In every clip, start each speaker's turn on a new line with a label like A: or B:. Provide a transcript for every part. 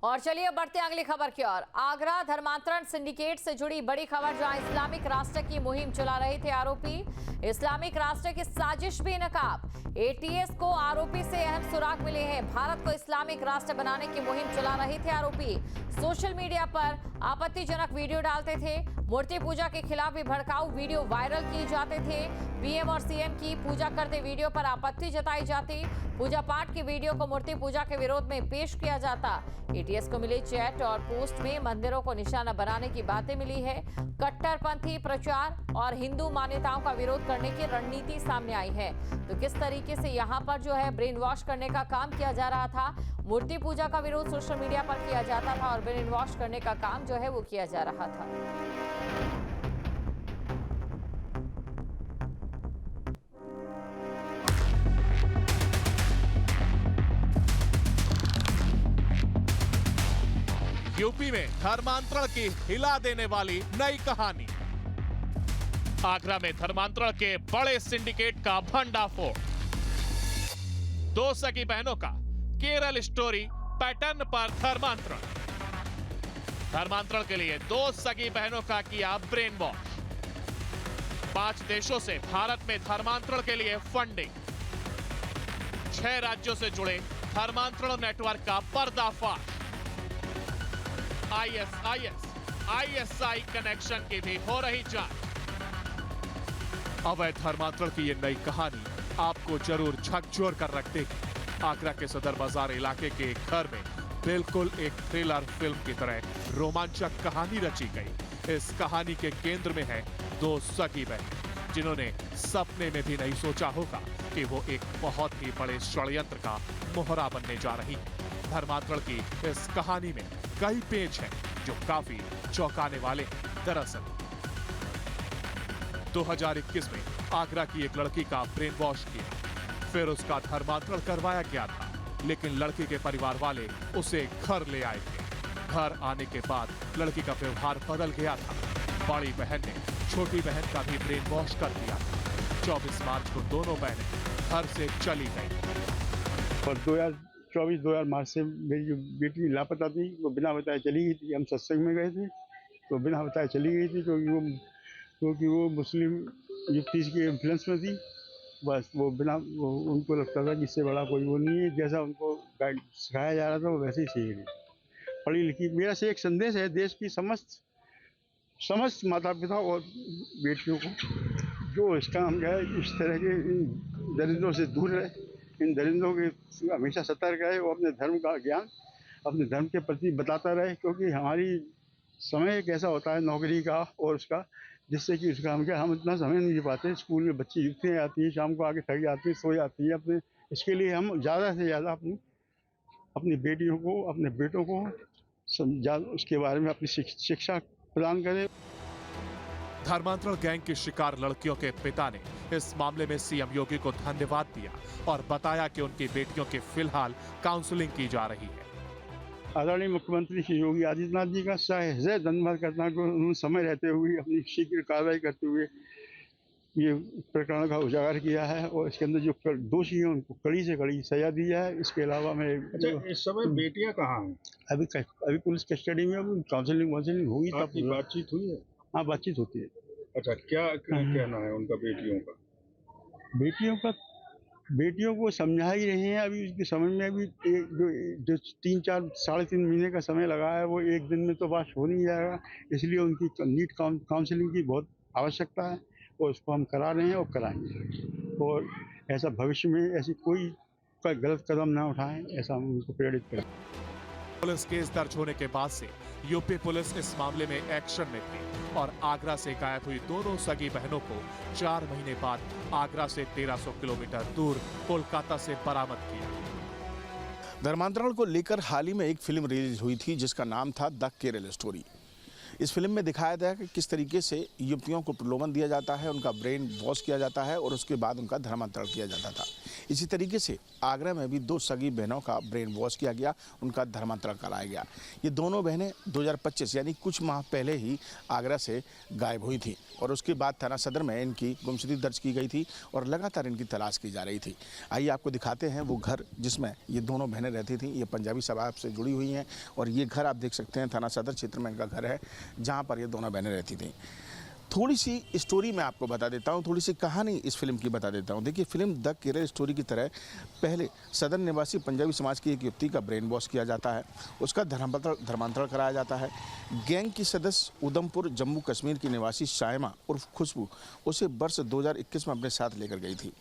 A: और चलिए अब बढ़ते हैं अगली खबर की ओर। आगरा धर्मांतरण सिंडिकेट से जुड़ी बड़ी खबर, जहां इस्लामिक राष्ट्र की मुहिम चला रहे थे आरोपी। इस्लामिक राष्ट्र की साजिश बेनकाब। एटीएस को आरोपी से अहम सुराग मिले हैं। भारत को इस्लामिक राष्ट्र बनाने की मुहिम चला रहे थे आरोपी। सोशल मीडिया पर आपत्तिजनक वीडियो डालते थे। मूर्ति पूजा के खिलाफ भी भड़काऊ वीडियो वायरल किए जाते थे। पीएम और सीएम की पूजा करते वीडियो पर आपत्ति जताई जाती। पूजा पाठ की वीडियो को मूर्ति पूजा के विरोध में पेश किया जाता। एटीएस को मिले चैट और पोस्ट में मंदिरों को निशाना बनाने की बातें मिली है। कट्टरपंथी प्रचार और हिंदू मान्यताओं का विरोध करने की रणनीति सामने आई है। तो किस तरीके से यहाँ पर जो है ब्रेन वॉश करने का काम किया जा रहा था। मूर्ति पूजा का विरोध सोशल मीडिया पर किया जाता था और ब्रेन वॉश करने का काम जो है वो किया जा रहा था।
B: यूपी में धर्मांतरण की हिला देने वाली नई कहानी। आगरा में धर्मांतरण के बड़े सिंडिकेट का भंडाफोड़। दो सगी बहनों का केरल स्टोरी पैटर्न पर धर्मांतरण। धर्मांतरण के लिए दो सगी बहनों का किया ब्रेन वॉश। 5 देशों से भारत में धर्मांतरण के लिए फंडिंग। 6 राज्यों से जुड़े धर्मांतरण नेटवर्क का पर्दाफाश। आईएसआई कनेक्शन की भी हो रही जांच। अवैध धर्मांतरण की ये नई कहानी आपको जरूर झकझोर कर रख देगी। आगरा के सदर बाजार इलाके के एक घर में बिल्कुल एक थ्रिलर फिल्म की तरह रोमांचक कहानी रची गई। इस कहानी के केंद्र में है दो सगी बहन, जिन्होंने सपने में भी नहीं सोचा होगा कि वो एक बहुत ही बड़े षड्यंत्र का मोहरा बनने जा रही है। धर्मांतरण की इस कहानी में कई पेज हैं जो काफी चौंकाने वाले हैं। दरअसल 2021 में आगरा की एक लड़की का ब्रेन वॉश किया, फिर उसका धर्मांतरण करवाया गया था, लेकिन लड़की के परिवार वाले उसे घर ले आए थे। घर आने के बाद लड़की का व्यवहार बदल गया था। बड़ी बहन ने छोटी बहन का भी ब्रेन वॉश कर दिया था। 24 मार्च को दोनों बहनें घर से चली गई।
C: और 2024 मार्च से मेरी जो बेटी लापता थी वो बिना बताए चली गई थी। हम सत्संग में गए थे तो बिना बताए चली गई थी, क्योंकि वो मुस्लिम युक्ति के इन्फ्लुएंस में थी। बस उनको लगता था कि इससे बड़ा कोई वो नहीं है। जैसा उनको गाइड सिखाया जा रहा था वो वैसे ही सीख रही। पढ़ी लिखी। मेरा से एक संदेश है देश की समस्त माता पिता और बेटियों को, जो इसका हम क्या है इस तरह के दरिंदों से दूर रहे, इन दरिंदों के हमेशा सतर्क रहे। वो अपने धर्म का ज्ञान अपने धर्म के प्रति बताता रहे, क्योंकि हमारी समय कैसा होता है नौकरी का और उसका, जिससे कि उसका हम इतना समय नहीं दे पाते। स्कूल में बच्ची युक्तियाँ आती हैं, शाम को आके थक जाती है, सो जाती है अपने। इसके लिए हम ज़्यादा से ज़्यादा अपनी बेटियों को, अपने बेटों को उसके बारे में अपनी शिक्षा प्रदान करें।
B: धर्मांतरण गैंग की शिकार लड़कियों के पिता ने इस मामले में सीएम योगी को धन्यवाद दिया और बताया कि उनकी बेटियों की फिलहाल काउंसलिंग की जा रही है।
C: आदरणीय मुख्यमंत्री श्री योगी आदित्यनाथ जी का सहृदय धन्यवाद करता हूं कि उन्होंने समय रहते हुए अपनी शीघ्र कार्रवाई करते हुए ये प्रकरण का उजागर किया है और इसके अंदर जो दोषी हैं उनको कड़ी से कड़ी सजा दी है। इसके अलावा मैं
D: इस समय बेटियां कहाँ हैं?
C: अभी पुलिस कस्टडी में, काउंसलिंग होगी तब
D: बातचीत हुई है।
C: हाँ, बातचीत होती है।
D: अच्छा, क्या कहना है उनका बेटियों का? बेटियों को समझा ही रहे हैं। अभी उसके समझ में अभी जो 3-4 साढ़े 3 महीने का समय लगा है वो एक दिन में तो बात हो नहीं जाएगा। इसलिए उनकी नीट काउंसलिंग की बहुत आवश्यकता है और उसको हम करा रहे हैं और कराएंगे। और ऐसा भविष्य में ऐसी कोई गलत कदम ना उठाएं, ऐसा हम उनको प्रेरित करें।
B: पुलिस केस दर्ज होने के बाद से यूपी पुलिस इस मामले में एक्शन में थी और आगरा से गायब हुई दोनों सगी बहनों को 4 महीने बाद आगरा से 1300 किलोमीटर दूर कोलकाता से बरामद किया।
E: धर्मांतरण को लेकर हाल ही में एक फिल्म रिलीज हुई थी जिसका नाम था द केरल स्टोरी। इस फिल्म में दिखाया गया कि किस तरीके से युवतियों को प्रलोभन दिया जाता है, उनका ब्रेन वॉश किया जाता है और उसके बाद उनका धर्मांतरण किया जाता था। इसी तरीके से आगरा में भी 2 सगी बहनों का ब्रेन वॉश किया गया, उनका धर्मांतरण कराया गया। ये दोनों बहनें 2025 यानी कुछ माह पहले ही आगरा से गायब हुई थी और उसके बाद थाना सदर में इनकी गुमशुदगी दर्ज की गई थी और लगातार इनकी तलाश की जा रही थी। आइए आपको दिखाते हैं वो घर जिसमें ये दोनों बहनें रहती थीं। ये पंजाबी समाज से जुड़ी हुई हैं और ये घर आप देख सकते हैं थाना सदर क्षेत्र में इनका घर है, जहाँ पर ये दोनों बहनें रहती थीं। थोड़ी सी स्टोरी मैं आपको बता देता हूँ, थोड़ी सी कहानी इस फिल्म की बता देता हूँ। देखिए, फिल्म द केरल स्टोरी की तरह पहले सदर निवासी पंजाबी समाज की एक युवती का ब्रेन वॉश किया जाता है, उसका धर्मांतरण कराया जाता है। गैंग की सदस्य उधमपुर जम्मू कश्मीर की निवासी शायमा उर्फ खुशबू उसे वर्ष 2021 में अपने साथ लेकर गई थी।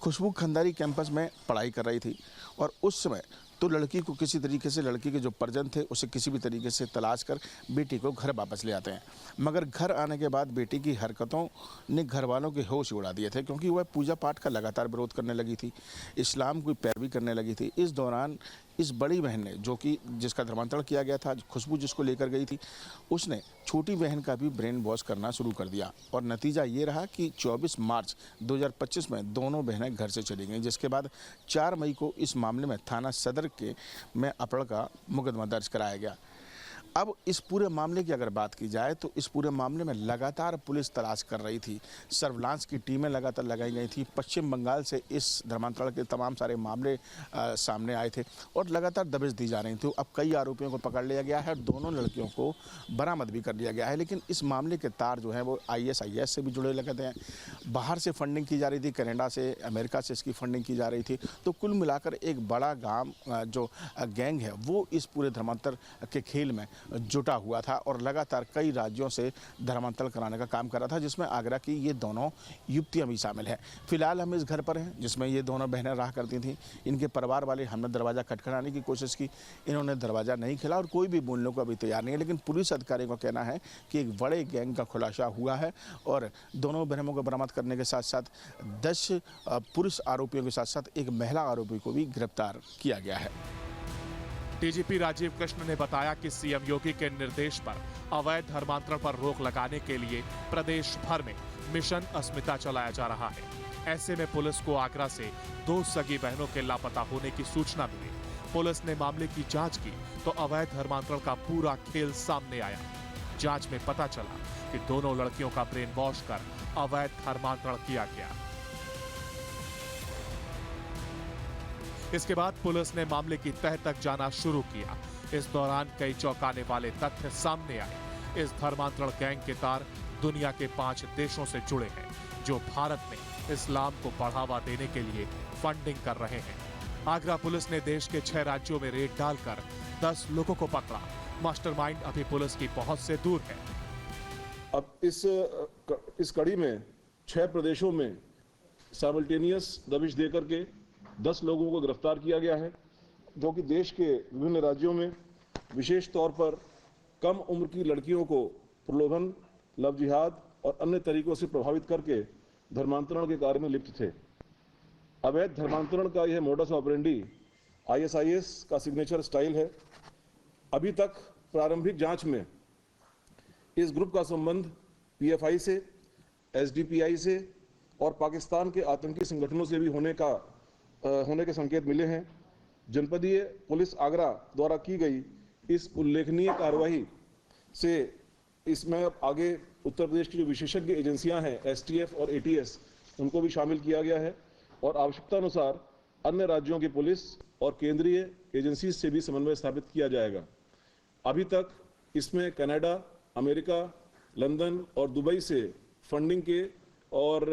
E: खुशबू खंडारी कैंपस में पढ़ाई कर रही थी और उस समय तो लड़की को किसी तरीके से, लड़की के जो परिजन थे उसे किसी भी तरीके से तलाश कर बेटी को घर वापस ले आते हैं। मगर घर आने के बाद बेटी की हरकतों ने घर वालों के होश उड़ा दिए थे, क्योंकि वह पूजा पाठ का लगातार विरोध करने लगी थी, इस्लाम की पैरवी करने लगी थी। इस दौरान इस बड़ी बहन ने, जो कि जिसका धर्मांतरण किया गया था, खुशबू जिसको लेकर गई थी, उसने छोटी बहन का भी ब्रेन वॉश करना शुरू कर दिया और नतीजा ये रहा कि 24 मार्च 2025 में दोनों बहनें घर से चली गईं, जिसके बाद 4 मई को इस मामले में थाना सदर में अपहरण का मुकदमा दर्ज कराया गया। अब इस पूरे मामले की अगर बात की जाए तो इस पूरे मामले में लगातार पुलिस तलाश कर रही थी, सर्विलांस की टीमें लगातार लगाई गई थी। पश्चिम बंगाल से इस धर्मांतरण के तमाम सारे मामले सामने आए थे और लगातार दबिश दी जा रही थी। अब कई आरोपियों को पकड़ लिया गया है और दोनों लड़कियों को बरामद भी कर लिया गया है, लेकिन इस मामले के तार जो हैं वो ISIS से भी जुड़े लगते हैं। बाहर से फंडिंग की जा रही थी, कनाडा से, अमेरिका से इसकी फंडिंग की जा रही थी। तो कुल मिलाकर एक बड़ा जो गैंग है वो इस पूरे धर्मांतर के खेल में जुटा हुआ था और लगातार कई राज्यों से धर्मांतरण कराने का काम कर रहा था, जिसमें आगरा की ये दोनों युवतियां भी शामिल हैं। फिलहाल हम इस घर पर हैं जिसमें ये दोनों बहनें रहा करती थीं। इनके परिवार वाले, हमने दरवाज़ा खटखटाने की कोशिश की, इन्होंने दरवाज़ा नहीं खोला और कोई भी बोलने को अभी तैयार नहीं है। लेकिन पुलिस अधिकारियों का कहना है कि एक बड़े गैंग का खुलासा हुआ है और दोनों बहनों को बरामद करने के साथ साथ 10 पुरुष आरोपियों के साथ साथ एक महिला आरोपी को भी गिरफ्तार किया गया है।
B: डीजीपी राजीव कृष्ण ने बताया कि सीएम योगी के निर्देश पर अवैध धर्मांतरण पर रोक लगाने के लिए प्रदेश भर में मिशन अस्मिता चलाया जा रहा है। ऐसे में पुलिस को आगरा से 2 सगी बहनों के लापता होने की सूचना मिली। पुलिस ने मामले की जांच की तो अवैध धर्मांतरण का पूरा खेल सामने आया। जांच में पता चला कि दोनों लड़कियों का ब्रेन वॉश कर अवैध धर्मांतरण किया गया। इसके बाद पुलिस ने मामले की तह तक जाना शुरू किया। इस दौरान कई चौंकाने वाले तथ्य सामने आए। इस धर्मांतरण गैंग के तार दुनिया के 5 देशों से जुड़े हैं, जो भारत में इस्लाम को बढ़ावा देने के लिए फंडिंग कर रहे हैं। आगरा पुलिस ने देश के 6 राज्यों में रेड डालकर 10 लोगों को पकड़ा। मास्टरमाइंड अभी पुलिस की पहुंच से दूर है।
F: अब इस कड़ी में 6 प्रदेशों में साइमल्टेनियस दबिश देकर के 10 लोगों को गिरफ्तार किया गया है, जो कि देश के विभिन्न राज्यों में विशेष तौर पर कम उम्र की लड़कियों को प्रलोभन, लव जिहाद और अन्य तरीकों से प्रभावित करके धर्मांतरण के कार्य में लिप्त थे। अवैध धर्मांतरण का यह मोडस ऑपरेंडी ISIS का सिग्नेचर स्टाइल है। अभी तक प्रारंभिक जांच में इस ग्रुप का संबंध PFI से, SDPI से और पाकिस्तान के आतंकी संगठनों से भी होने के संकेत मिले हैं। जनपदीय पुलिस आगरा द्वारा की गई इस उल्लेखनीय कार्रवाई से इसमें आगे उत्तर प्रदेश की जो विशेषज्ञ एजेंसियां हैं STF और ATS, उनको भी शामिल किया गया है और आवश्यकता अनुसार अन्य राज्यों की पुलिस और केंद्रीय एजेंसी से भी समन्वय स्थापित किया जाएगा। अभी तक इसमें कनाडा, अमेरिका, लंदन और दुबई से फंडिंग के और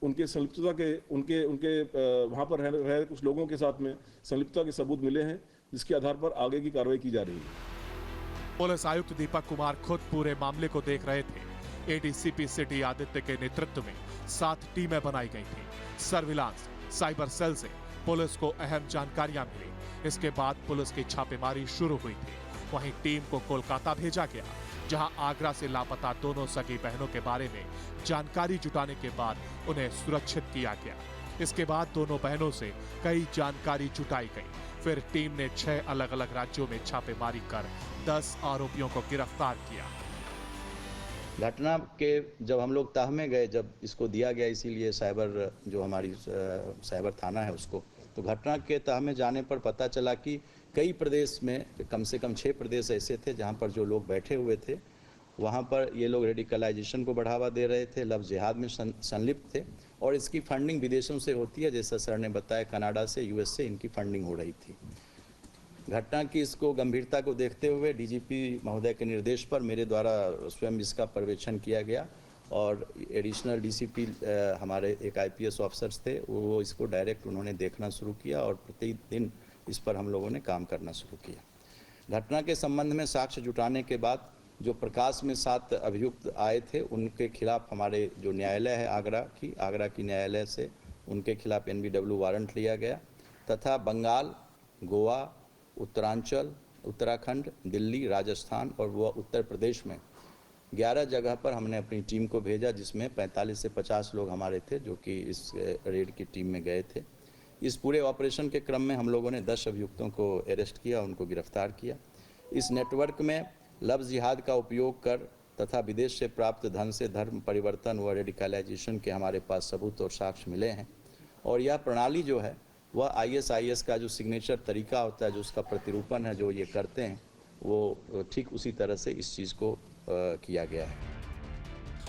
F: उनके संलिप्तता के उनके वहाँ पर रह कुछ लोगों के साथ में संलिप्तता के सबूत मिले हैं, जिसके आधार पर आगे की कार्रवाई की जा रही है।
B: पुलिस आयुक्त दीपक कुमार खुद पूरे मामले को देख रहे थे। ADCP सिटी आदित्य के नेतृत्व में 7 टीमें बनाई गई थी। सर्विलांस, साइबर सेल से पुलिस को अहम जानकारियां मिली। इसके बाद पुलिस की छापेमारी शुरू हुई थी। वहीं टीम को कोलकाता भेजा गया, जहां आगरा से लापता दोनों सगी बहनों के बारे में जानकारी जुटाने के बाद उन्हें सुरक्षित किया गया। इसके बाद दोनों बहनों से कई जानकारी जुटाई गई। फिर टीम ने 6 अलग अलग राज्यों में छापेमारी कर 10 आरोपियों को गिरफ्तार किया।
G: घटना के जब हम लोग तह में गए, जब इसको दिया गया, इसीलिए साइबर जो हमारी साइबर थाना है उसको, तो घटना के तह में जाने पर पता चला कि कई प्रदेश में कम से कम 6 प्रदेश ऐसे थे जहां पर जो लोग बैठे हुए थे वहां पर ये लोग रेडिकलाइजेशन को बढ़ावा दे रहे थे, लफ्ज़ जिहाद में संलिप्त थे और इसकी फंडिंग विदेशों से होती है, जैसा सर ने बताया कनाडा से, यूएस से इनकी फंडिंग हो रही थी। घटना की इसको गंभीरता को देखते हुए डीजीपी महोदय के निर्देश पर मेरे द्वारा स्वयं इसका पर्यवेक्षण किया गया और एडिशनल डीसीपी हमारे एक आईपीएस ऑफिसर्स थे, वो इसको डायरेक्ट उन्होंने देखना शुरू किया और प्रतिदिन इस पर हम लोगों ने काम करना शुरू किया। घटना के संबंध में साक्ष्य जुटाने के बाद जो प्रकाश में 7 अभियुक्त आए थे उनके खिलाफ हमारे जो न्यायालय है आगरा की न्यायालय से उनके खिलाफ एनबीडब्ल्यू वारंट लिया गया तथा बंगाल, गोवा, उत्तरांचल, उत्तराखंड, दिल्ली, राजस्थान और वो उत्तर प्रदेश में 11 जगह पर हमने अपनी टीम को भेजा, जिसमें 45 से 50 लोग हमारे थे जो कि इस रेड की टीम में गए थे। इस पूरे ऑपरेशन के क्रम में हम लोगों ने 10 अभियुक्तों को अरेस्ट किया, उनको गिरफ्तार किया। इस नेटवर्क में लफ्ज़ जिहाद का उपयोग कर तथा विदेश से प्राप्त धन से धर्म परिवर्तन व रेडिकलाइजेशन के हमारे पास सबूत और साक्ष्य मिले हैं और यह प्रणाली जो है वह ISIS का जो सिग्नेचर तरीका होता है, जो उसका प्रतिरूपण है, जो ये करते हैं, वो ठीक उसी तरह से इस चीज़ को किया गया है।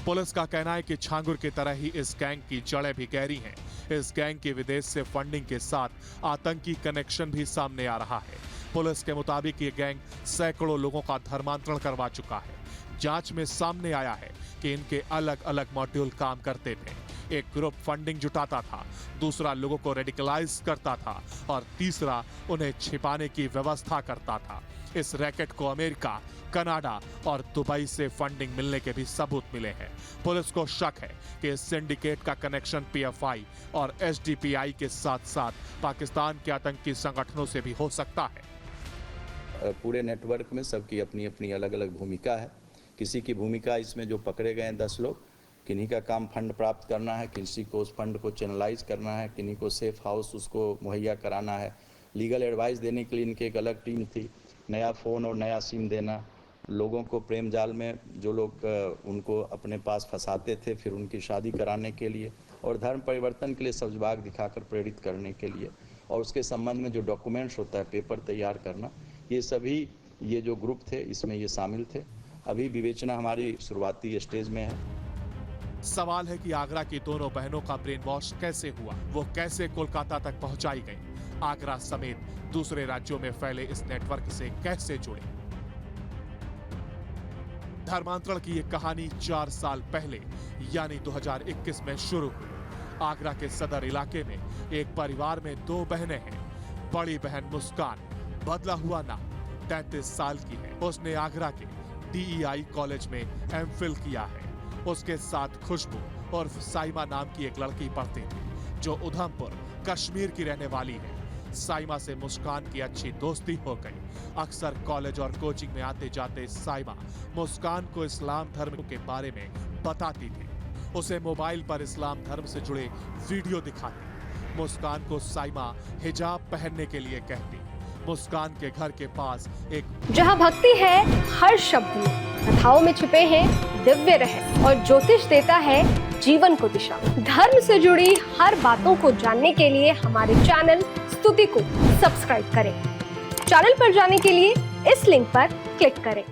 B: पुलिस का कहना है कि छांगुर की तरह ही इस गैंग की जड़ें भी गहरी हैं। इस गैंग के विदेश से फंडिंग के साथ आतंकी कनेक्शन भी सामने आ रहा है। पुलिस के मुताबिक ये गैंग सैकड़ों लोगों का धर्मांतरण करवा चुका है। जांच में सामने आया है कि इनके अलग अलग मॉड्यूल काम करते थे। एक ग्रुप फंडिंग जुटाता था, दूसरा लोगों को रेडिकलाइज करता था और तीसरा उन्हें छिपाने की व्यवस्था करता था। इस रैकेट को अमेरिका, कनाडा और दुबई से फंडिंग मिलने के भी सबूत मिले हैं। पुलिस को शक है कि इस सिंडिकेट का कनेक्शन PFI और SDPI के साथ साथ पाकिस्तान के आतंकी संगठनों से भी हो सकता है।
G: पूरे नेटवर्क में सबकी अपनी अपनी अलग अलग भूमिका है। किसी की भूमिका इसमें जो पकड़े गए 10 लोग, किन्हीं का काम फंड प्राप्त करना है, किसी को उस फंड को चैनलाइज करना है, किन्हीं को सेफ हाउस उसको मुहैया कराना है, लीगल एडवाइस देने के लिए इनकी एक अलग टीम थी, नया फ़ोन और नया सिम देना, लोगों को प्रेम जाल में जो लोग उनको अपने पास फंसाते थे फिर उनकी शादी कराने के लिए और धर्म परिवर्तन के लिए सब्जबाग दिखाकर प्रेरित करने के लिए और उसके संबंध में जो डॉक्यूमेंट्स होता है, पेपर तैयार करना, ये सभी ये जो ग्रुप थे इसमें ये शामिल थे। अभी विवेचना हमारी शुरुआती स्टेज में है।
B: सवाल है कि आगरा की दोनों बहनों का ब्रेन वॉश कैसे हुआ, वो कैसे कोलकाता तक पहुंचाई गई, आगरा समेत दूसरे राज्यों में फैले इस नेटवर्क से कैसे जुड़े। धर्मांतरण की ये कहानी 4 साल पहले यानी 2021 में शुरू हुई। आगरा के सदर इलाके में एक परिवार में 2 बहनें हैं। बड़ी बहन मुस्कान, बदला हुआ नाम, 33 साल की है। उसने आगरा के DEI कॉलेज में MPhil किया है। उसके साथ खुशबू और साइमा नाम की एक लड़की पढ़ती थी जो उधमपुर, कश्मीर की रहने वाली है। साइमा से मुस्कान की अच्छी दोस्ती हो गई। अक्सर कॉलेज और कोचिंग में आते जाते साइमा मुस्कान को इस्लाम धर्म के बारे में बताती थी। उसे मोबाइल पर इस्लाम धर्म से जुड़े वीडियो दिखाती। मुस्कान को साइमा हिजाब पहनने के लिए कहती। मुस्कान के घर के पास एक
H: जहां भक्ति है हर शब्द में, कथाओं में छिपे हैं दिव्य रहस्य और ज्योतिष देता है जीवन को दिशा। धर्म से जुड़ी हर बातों को जानने के लिए हमारे चैनल स्तुति को सब्सक्राइब करें। चैनल पर जाने के लिए इस लिंक पर क्लिक करें।